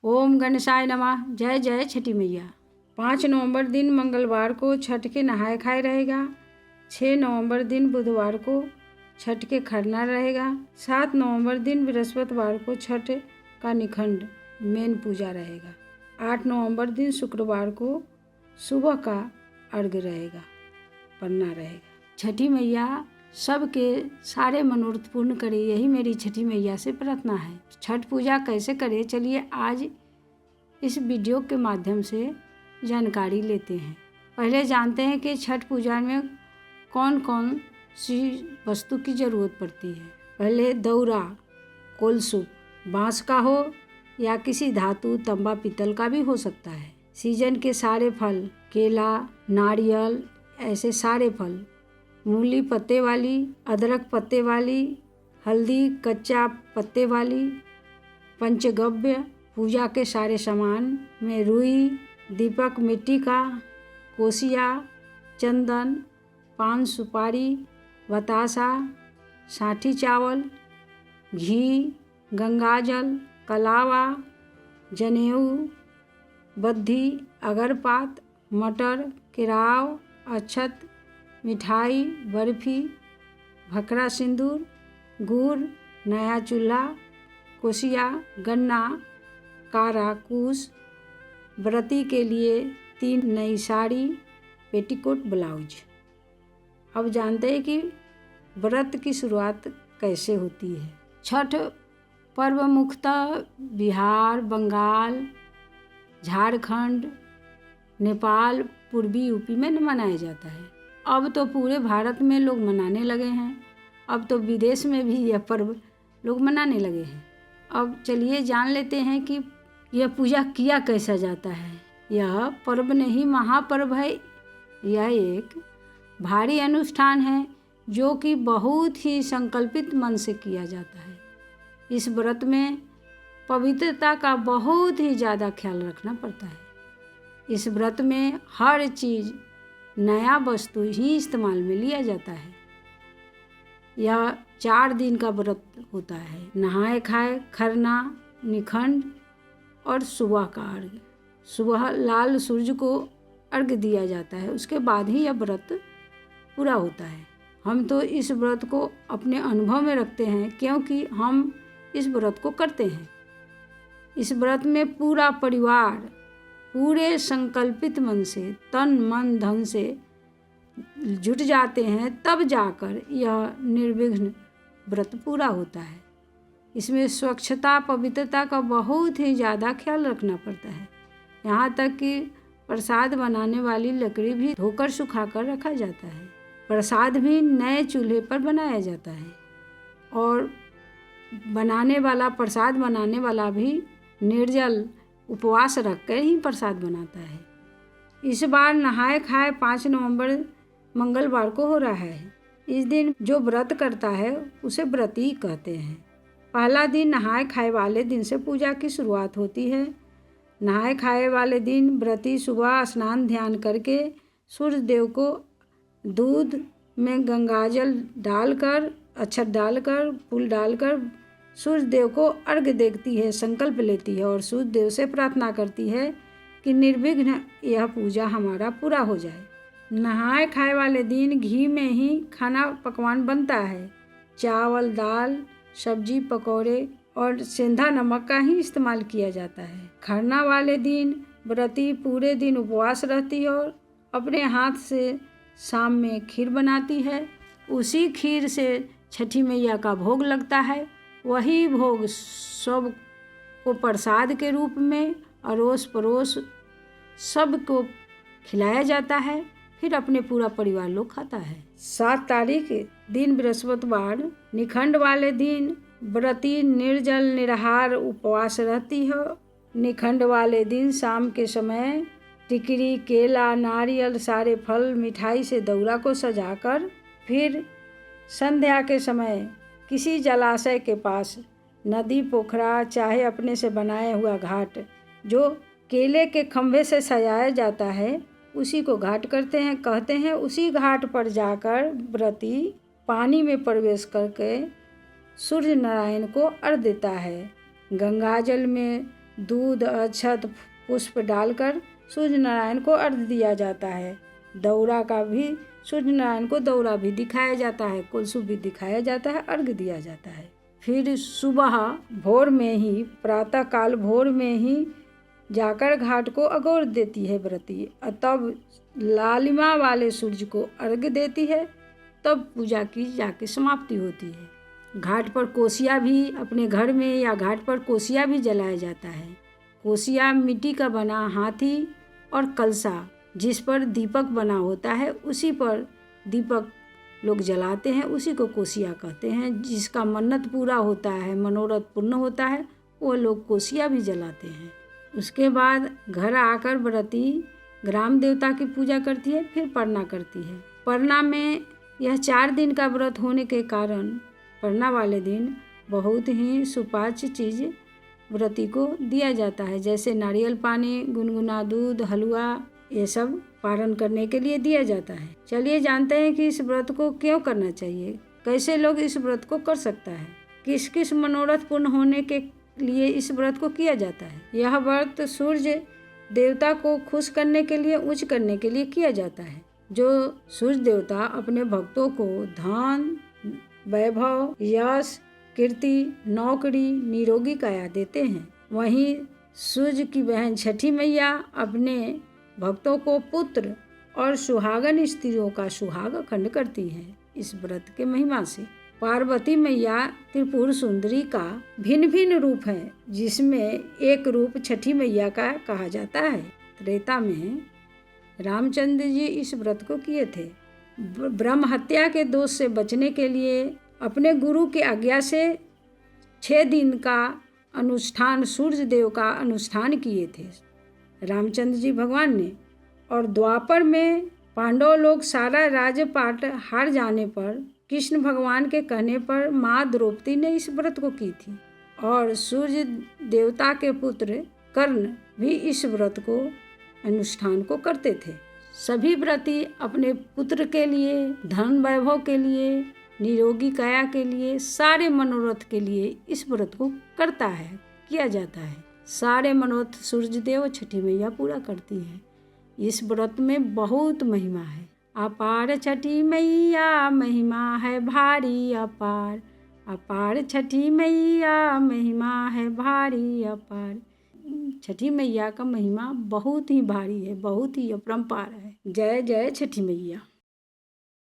ओम गणेशाय नमः। जय जय छठी मैया। 5 नवंबर दिन मंगलवार को छठ के नहाए खाए रहेगा। 6 नवंबर दिन बुधवार को छठ के खरना रहेगा। 7 नवंबर दिन बृहस्पतिवार को छठ का निखंड मेन पूजा रहेगा। 8 नवंबर दिन शुक्रवार को सुबह का अर्घ रहेगा, पन्ना रहेगा। छठी मैया सबके सारे मनोरथ पूर्ण करे, यही मेरी छठी मैया से प्रार्थना है। छठ पूजा कैसे करें, चलिए आज इस वीडियो के माध्यम से जानकारी लेते हैं। पहले जानते हैं कि छठ पूजा में कौन कौन सी वस्तु की ज़रूरत पड़ती है। पहले दौरा, कोलसुप, बांस का हो या किसी धातु, तंबा, पीतल का भी हो सकता है। सीजन के सारे फल, केला, नारियल, ऐसे सारे फल, मूली पत्ते वाली, अदरक पत्ते वाली, हल्दी कच्चा पत्ते वाली, पंचगव्य, पूजा के सारे सामान में रुई, दीपक मिट्टी का, कोसिया, चंदन, पान सुपारी, बतासा, साठी चावल, घी, गंगाजल, कलावा, जनेऊ, बद्धी, अगरपात, मटर, केराव, अक्षत, मिठाई, बर्फी, भखरा सिंदूर, गुड़, नया चूल्हा, कोसिया, गन्ना, कारा, कूस, व्रती के लिए 3 नई साड़ी, पेटीकोट, ब्लाउज। अब जानते हैं कि व्रत की शुरुआत कैसे होती है। छठ पर्व मुख्यतः बिहार, बंगाल, झारखंड, नेपाल, पूर्वी यूपी में मनाया जाता है। अब तो पूरे भारत में लोग मनाने लगे हैं। अब तो विदेश में भी यह पर्व लोग मनाने लगे हैं। अब चलिए जान लेते हैं कि यह पूजा किया कैसा जाता है। यह पर्व नहीं, महापर्व है। यह एक भारी अनुष्ठान है जो कि बहुत ही संकल्पित मन से किया जाता है। इस व्रत में पवित्रता का बहुत ही ज़्यादा ख्याल रखना पड़ता है। इस व्रत में हर चीज़, नया वस्तु ही इस्तेमाल में लिया जाता है। यह 4 दिन का व्रत होता है। नहाए खाए, खरना, निखंड और सुबह का अर्घ। सुबह लाल सूर्य को अर्घ दिया जाता है, उसके बाद ही यह व्रत पूरा होता है। हम तो इस व्रत को अपने अनुभव में रखते हैं क्योंकि हम इस व्रत को करते हैं। इस व्रत में पूरा परिवार पूरे संकल्पित मन से, तन मन धन से जुट जाते हैं, तब जाकर यह निर्विघ्न व्रत पूरा होता है। इसमें स्वच्छता, पवित्रता का बहुत ही ज़्यादा ख्याल रखना पड़ता है। यहाँ तक कि प्रसाद बनाने वाली लकड़ी भी धोकर सुखाकर रखा जाता है। प्रसाद भी नए चूल्हे पर बनाया जाता है और प्रसाद बनाने वाला भी निर्जल उपवास रख कर ही प्रसाद बनाता है। इस बार नहाए खाए 5 नवंबर मंगलवार को हो रहा है। इस दिन जो व्रत करता है उसे व्रती कहते हैं। पहला दिन नहाए खाए वाले दिन से पूजा की शुरुआत होती है। नहाए खाए वाले दिन व्रती सुबह स्नान ध्यान करके सूर्य देव को दूध में गंगाजल डालकर, अक्षत डालकर, फूल डालकर सूर्य देव को अर्घ देती है, संकल्प लेती है और सूर्य देव से प्रार्थना करती है कि निर्विघ्न यह पूजा हमारा पूरा हो जाए। नहाए खाए वाले दिन घी में ही खाना पकवान बनता है। चावल, दाल, सब्जी, पकौड़े और सेंधा नमक का ही इस्तेमाल किया जाता है। खरना वाले दिन व्रती पूरे दिन उपवास रहती है और अपने हाथ से शाम में खीर बनाती है। उसी खीर से छठी मैया का भोग लगता है। वही भोग सब को प्रसाद के रूप में अड़ोस पड़ोस सबको खिलाया जाता है। फिर अपने पूरा परिवार लोग खाता है। 7 तारीख दिन बृहस्पतिवार, निखंड वाले दिन व्रती निर्जल निराहार उपवास रहती है। निखंड वाले दिन शाम के समय टिकरी, केला, नारियल, सारे फल, मिठाई से दौरा को सजाकर फिर संध्या के समय किसी जलाशय के पास, नदी, पोखरा, चाहे अपने से बनाया हुआ घाट जो केले के खंभे से सजाया जाता है, उसी को घाट कहते हैं। उसी घाट पर जाकर व्रती पानी में प्रवेश करके सूर्य नारायण को अर्घ देता है। गंगाजल में दूध, अक्षत, पुष्प डालकर सूर्य नारायण को अर्घ्य दिया जाता है। दौरा का भी सूर्य नारायण को दौरा भी दिखाया जाता है, कुलसुम भी दिखाया जाता है, अर्घ्य दिया जाता है। फिर सुबह भोर में ही, प्रातः काल भोर में ही जाकर घाट को अगोर देती है व्रती, तब लालिमा वाले सूर्य को अर्घ्य देती है, तब पूजा की जाके समाप्ति होती है। घाट पर कोसिया भी, अपने घर में या घाट पर कोसिया भी जलाया जाता है। कोसिया मिट्टी का बना हाथी और कलसा जिस पर दीपक बना होता है, उसी पर दीपक लोग जलाते हैं, उसी को कोसिया कहते हैं। जिसका मन्नत पूरा होता है, मनोरथ पूर्ण होता है, वो लोग कोसिया भी जलाते हैं। उसके बाद घर आकर व्रती ग्राम देवता की पूजा करती है, फिर परना करती है। परना में यह 4 दिन का व्रत होने के कारण परना वाले दिन बहुत ही सुपाच्य चीज़ व्रती को दिया जाता है, जैसे नारियल पानी, गुनगुना दूध, हलवा, ये सब पारण करने के लिए दिया जाता है। चलिए जानते हैं कि इस व्रत को क्यों करना चाहिए, कैसे लोग इस व्रत को कर सकता है, किस किस मनोरथ पूर्ण होने के लिए इस व्रत को किया जाता है। यह व्रत सूर्य देवता को खुश करने के लिए, उच्च करने के लिए किया जाता है। जो सूर्य देवता अपने भक्तों को धन, वैभव, यश, कीर्ति, नौकरी, निरोगी काया देते हैं, वहीं सूर्य की बहन छठी मैया अपने भक्तों को पुत्र और सुहागन स्त्रियों का सुहाग अखंड करती है। इस व्रत के महिमा से पार्वती मैया त्रिपुर सुंदरी का भिन्न भिन्न रूप है, जिसमें एक रूप छठी मैया का कहा जाता है। त्रेता में रामचंद्र जी इस व्रत को किए थे। ब्रह्म हत्या के दोष से बचने के लिए अपने गुरु की आज्ञा से 6 दिन का अनुष्ठान, सूर्य देव का अनुष्ठान किए थे रामचंद्र जी भगवान ने। और द्वापर में पांडव लोग सारा राजपाट हार जाने पर कृष्ण भगवान के कहने पर माँ द्रौपदी ने इस व्रत को की थी। और सूर्य देवता के पुत्र कर्ण भी इस व्रत को, अनुष्ठान को करते थे। सभी व्रती अपने पुत्र के लिए, धन वैभव के लिए, निरोगी काया के लिए, सारे मनोरथ के लिए इस व्रत को करता है, किया जाता है। सारे मनोरथ सूर्य देव छठी मैया पूरा करती है। इस व्रत में बहुत महिमा है। अपार छठी मैया महिमा है भारी अपार, अपार छठी मैया महिमा है भारी अपार। छठी मैया का महिमा बहुत ही भारी है, बहुत ही अपरंपार है। जय जय छठी मैया।